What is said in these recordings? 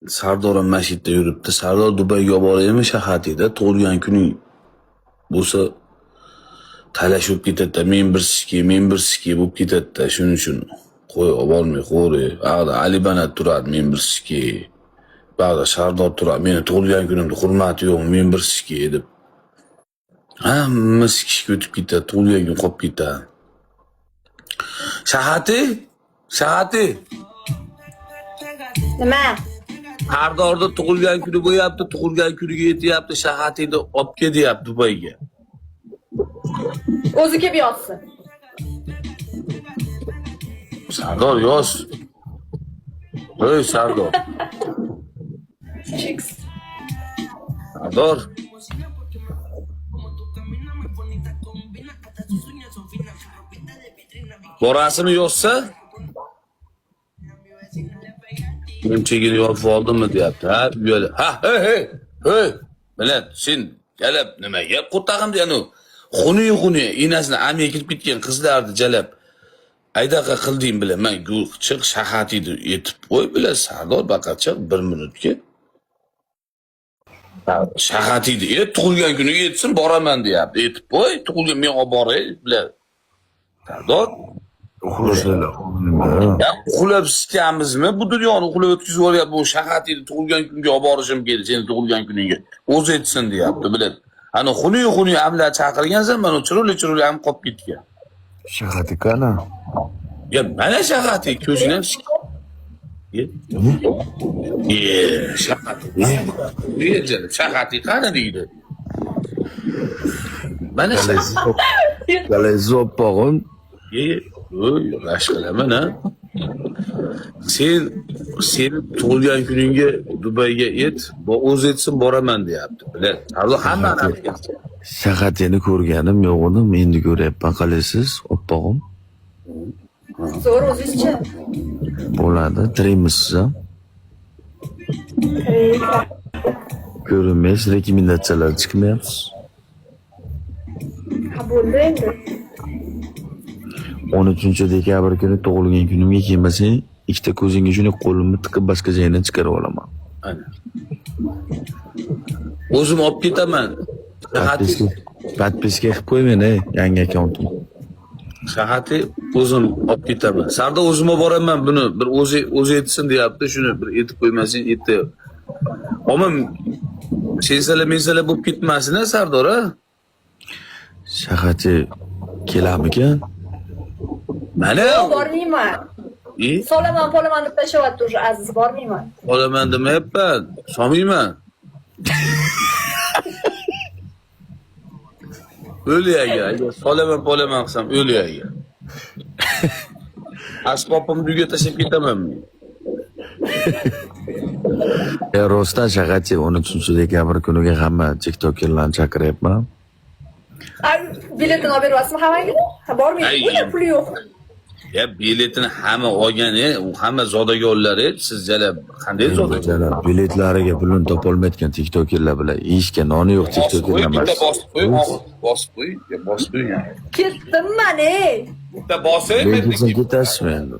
Sardor ham masjidda yuribdi. Sardor Dubayga olib boraymi shahatida tug'ilgan kuning bo'lsa talashib ketadi. Men bir ski bo'lib ketadi. Shuning uchun qo'y olib bormay qo'yri. Bag'da Ali Banat turadi, men bir ski. Bag'da Sardor turadi. Meni tug'ilgan kunimda hurmati yo'qmi, men bir ski deb. Hamma skishga o'tib ketadi, tug'ilgan kun qolib ketadi. Shahati. Nima? Sardorda tug'ilgan kuni bo'lyapti, tug'ilgan kuniga yetyapti, shahatida olib kel deyapti Dubayga. O'zi kelib yotsin. Sardor yoz. Hey Sardor. Sardor. Borasini yozsa Kimchigini yopib oldimmi deyapti. Ha, böyle. Ha, hey. Bilat, sen kelib nimaga qo'tag'imda yana xuni enasini amiga kirib ketgan qizlarni jalab aydaqa qilding bilan men chiq shahatiyni yetib qo'y bilan Sardor baqachiq 1 minutga shahatiyni tug'ilgan kuniga yetsin boraman deyapti. Yetib qo'y, tug'ilgan men olib boray bilan Sardor uxlab sikamizmi? Bu dunyoni uxlab o'tkazib yuboryapti. Bu shahatiyni tug'ilgan kunga olib borishim kerak, seni tug'ilgan kuningga. O'zi etsin deyapti, biladi. Ana xuni amlar chaqirgansan, mana chiruli ham qolib ketgan. Shahati qana? Ya mana shahati ko'zini ham shahati qani deydi. Mana Galazi oppog'im. Rashqilaman ha. Sen tug'ilgan kuningga Dubayga o'zi etsin boraman deyapti. Biladi. Hamma Shahatini ko'rganim yo'q uni, endi ko'ryapman. Qalaysiz, oppog'im? Zo'r o'zingizchi. Bo'ladi, tiraymiz ham. Ko'rinmaysiz, rekomendatsiyalar chiqmayapsiz. Ha bo'ldi endi. 13-dekabr kuni tug'ilgan kunimga kelmasang, ikkita ko'zingga shuni qo'limni tiqib boshqa joydan chiqarib olaman. Ana. O'zim olib ketaman. Podpiska qilib qo'ymen, yangi akkauntim. Shahati o'zim olib ketaman. Sardor o'zim olib boraman buni, bir o'zi etsin deyapti, shuni bir etib qo'ymasang, etdi. Omim sensalar bo'lib ketmasin Sardor ha? Shahati kelarmikan? Mana bormayman. Solaman deb tashlab turdi Aziz, bormayman. Olaman demayapman, solmayman. O'lyaga, solaman qilsam o'lyaga. Asbobimni uyga tashlab ketaman men. Rostdan shahati 13-dekabr kuniga hamma TikTokerlarni chaqiryapman. Biletini olib beryapsizmi hammaga? Ha bormayman. Puli yo'q. Ya biletini hamma olgan, hamma zodagonlar siz jalab qanday zodagon? Biletlariga pulini topolmayotgan TikTokerlar bilan ishga noni yo'q TikTokerlar emas. Bosib qo'y. Ketdim men. Bitta bosay, men ketasizmi endi?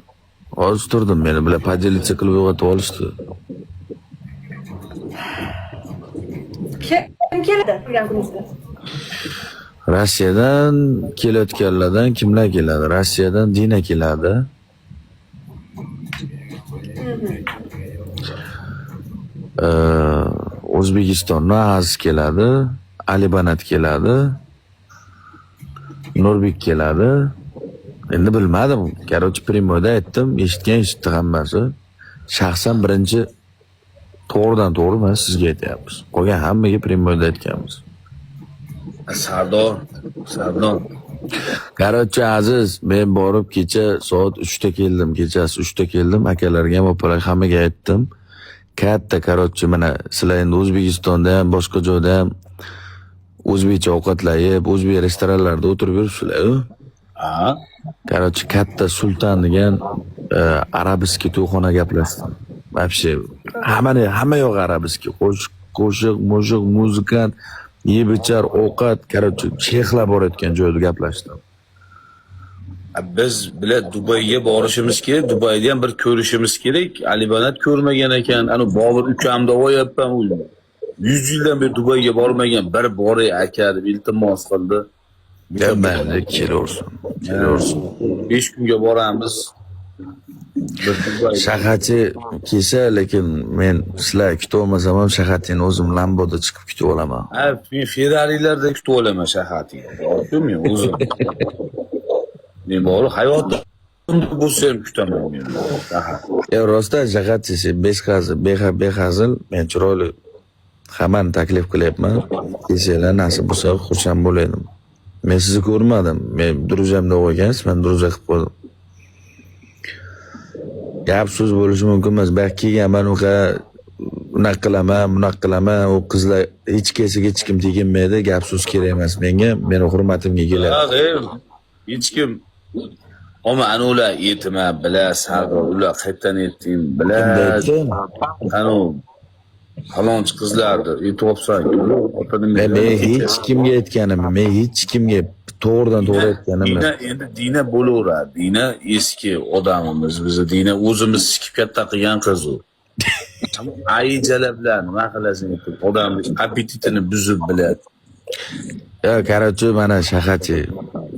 Hozir turdim, meni bilan podelitsa qilib uyg'otib olishdi. Kim keladi turgan kuningizda? Rossiyadan kelayotganlardan kimlar keladi? Rossiyadan Dina keladi. O'zbekistondan Aziz keladi, Ali Banat keladi, Nurbek keladi. Endi bilmadim. Короче, primoda aytdim, eshitdi hammasi. Shaxsan birinchi to'g'ridan-to'g'ri men sizga aytyapmiz. Qolgan hammaga primoda aytganmiz. Sardor. Короче, Aziz, men borib kecha soat 3 keldim, kechasi 3 keldim, akalarga ham, opalarga hammaga aytdim. Katta, короче, mana sizlar endi O'zbekistonda ham, boshqa joyda ham o'zbekcha ovqatlar yeb, o'zbek restoranlarida o'tirib yuribsizlar. Ha? Короче, katta Sultan degan arabiska to'yxona gaplashdim. Вообще, hamma yo'q arabiska, qo'shiq, muzikant, yeb ichar ovqat, короче, sheyxlar borayotgan joyda gaplashdim. Biz bilan Dubayga borishimiz kerak, Dubayda ham bir ko'rishimiz kerak. Alibanat ko'rmagan ekan, ana Bobur ukamni o'yapman u. 100 yildan beri Dubayga bormagan, bir boray aka deb iltimos qildi. Mayli, kelursin. 5 kunga boramiz. Bir Dubayga. Shaharchi kelsa, lekin men sizlar kutib olmasam ham shaharchini o'zim Lamboda chiqib kutib olaman. Ha, men Ferrari'larda kutib olaman shaharni. To'g'rimi o'zim? Men bor hayotda bo'lsa ham kutaman men. Rostdan shaharchi sen behazil, men chiroyli hammani taklif qilyapman. Kelsanglar nasib bo'lsa xursand bo'ladim. Men sizni ko'rmadim. Men Druzamda o'qigansiz, men Druza qilib qo'ydim. Gap so'z bo'lishi mumkin emas. Balki kelganman unaqa qilaman, u qizlar hech kelsiga hech kim teginmaydi, gap so'z kerak emas menga, meni hurmatimga keladi. Hech kim ama ana ular yetima bilar, sarg'ir ular qayerdan yetding bilar. Ana falonchi qizlarni yetib olsan-ku, Men hech kimga aytganim, men hech kimga to'g'ridan to'g'ri aytganim emas. Endi Dina bo'laveradi. Dina eski odamimiz, bizni Dina o'zimiz sikib katta qilgan qiz u. Ayjalablar nima qilasan deb odamning appetitini buzib biladi. Qarorchi, mana shaharchi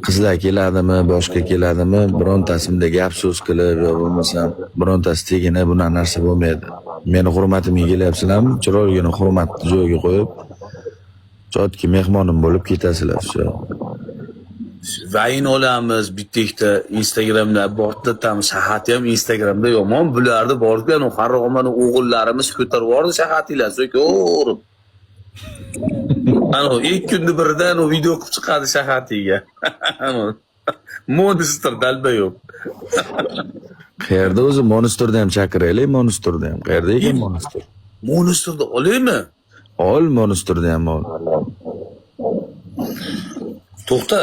qizlar keladimi, boshqa keladimi, birontasimda gap so'z qilib yo bo'lmasam birontasi tegina bunaqa narsa bo'lmaydi. Meni hurmatimga kelyapsizlarmi? Chiroyligini hurmatni joyiga qo'yib, jotki mehmonim bo'lib ketasizlar shu. Vayin olamiz bittikda Instagramda bortlatamiz. Shaharchi ham Instagramda yomon bularni borgan u Farg'onani o'g'illarimiz ko'tarib yubordi shaharchilar so'kib. Ano ilk kunda birdan o video qilib chiqadi shaharchiga. Monster dalba yo'q. Qayerda o'zi Monsterda ham chaqiraylik, Monsterda ham. Qayerda ekan Monster? Monsterda olaymi? Ol Monsterda ham ol. To'xta.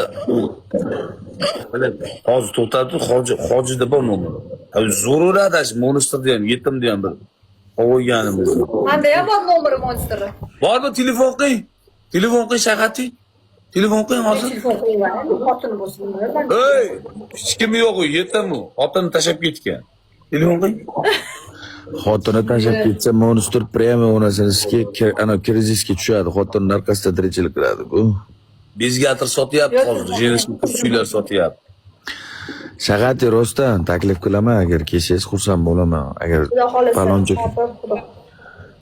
Hozir to'xtatib, hojida bormi? Zo'r o'radi Monsterda ham, yetimda ham bir qo'yganimiz. Manda ham bor nomeri Monster'ni. Bormi telefon qiling? Telefon qiling shaharchi. Telefon qiling hozir. Telefon qo'ygan, xotin bo'lsin. Ey, hech kim yo'q u, yetimmi? Xotini tashab ketgan. Telefon qiling. Xotini tashab ketsa Monster prema onasiga ana krizisga tushadi. Xotinning orqasida tirikchilik qiladi-ku. Bezgatir sotyapti hozir, jenishni kursiylar sotyapti. Shaharchi rostdan taklif qilaman, agar kelsangiz xursand bo'laman. Agar falonchi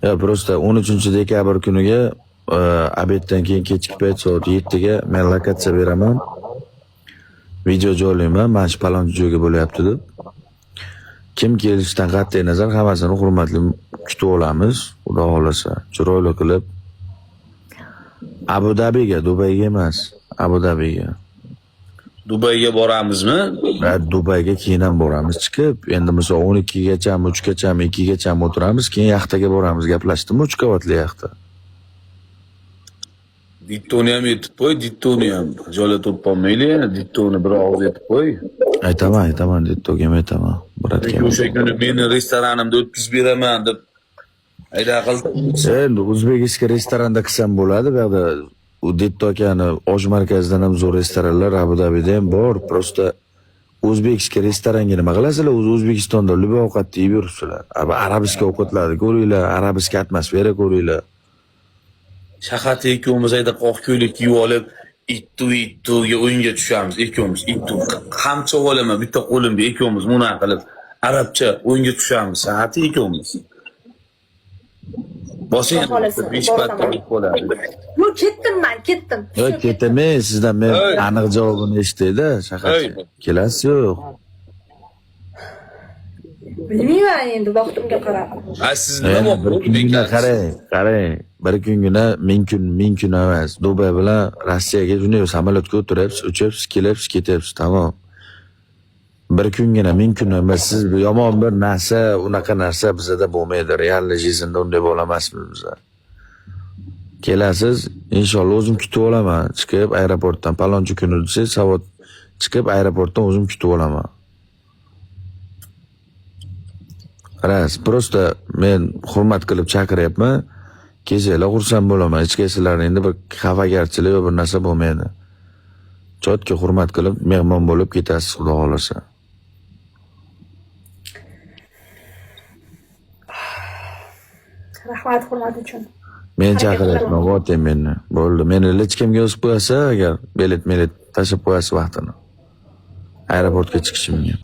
Ya prosta 13-dekabr kuniga obeddan keyin kechki payt soat 7 ga men lokatsiya beraman. Video joylayman, mana shu falonchi joyga bo'lyapti deb. Kim kelishidan qat'iy nazar hammasini hurmatli kutib olamiz, xudo xolasa. Chiroyli qilib Abu Dabiga, Dubayga emas, Abu Dabiga. Dubayga boramizmi? Dubayga keyin ham boramiz chiqib. Endi misol 12 gacha, 3 gacha, 2 gacha o'tiramiz, keyin yaxtaga boramiz. Gaplashdimmi 3 qavatli yaxta? Dittoni ham yetib qo'y, Dittoni ham joylatib olmayli, Dittoni bir og'iz yetib qo'y. Aytaman, Dittoga ham aytaman. Bratga. O'sha kuni meni restoranimda o'tkazib beraman deb ayda qildi. Endi o'zbekiston restoranda qilsam bo'ladi, bu yerda u Ditto akani osh markazidan ham zo'r restoranlar Abu Dabida ham bor. Prosta o'zbekiston restoranga nima qilasizlar? O'zbekistonda liba ovqatni yeb yuribsizlar. Arabska ovqatlarni ko'ringlar, arabska atmosfera ko'ringlar. Shaharda ikkovimiz ayda qoq ko'ylak kiyib olib, ittuga o'yinga tushamiz ikkovimiz. Ittu qamchi olaman bitta qo'limda ikkovimiz buna qilib arabcha o'yinga tushamiz. Shaharda ikkovimiz. Boshing 5 marta bo'ladi. Yo'q, ketdim. Yo'q, ketaman, sizdan men aniq javobini eshitayda, shaharchi. Kelasiz yo'q? Bilmayman endi vaqtimga qarab. Siz nima bo'ldi? Qarang. Bir kungina ming kun emas. Dubay bilan Rossiyaga shunday samolyotga o'tiribsiz, uchibsiz, kelibsiz, ketyapsiz, tamom. Bir kungina ming kun emas. Siz yomon bir narsa, unaqa narsa bizda bo'lmaydi. Realni jizinda unday bo'lamasmiz biz. Kelasiz, inshaalloh o'zim kutib olaman. Chiqib aeroportdan palonchi kuni desangiz, savod chiqib aeroportdan o'zim kutib olaman. Ras, prosta men hurmat qilib chaqiryapman. Kelsanglar xursand bo'laman. Hech qaysizlarning endi bir xafagarchilik va bir narsa bo'lmaydi. Chotga hurmat qilib, mehmon bo'lib ketasiz, xudo xolasa. Rahmat hurmat uchun. Men chaqiryapman, vote meni. Bo'ldi. Meni hech kimga yozib qo'yasa, agar bilet tashlab qo'yasiz vaqtini. Aeroportga chiqishimga.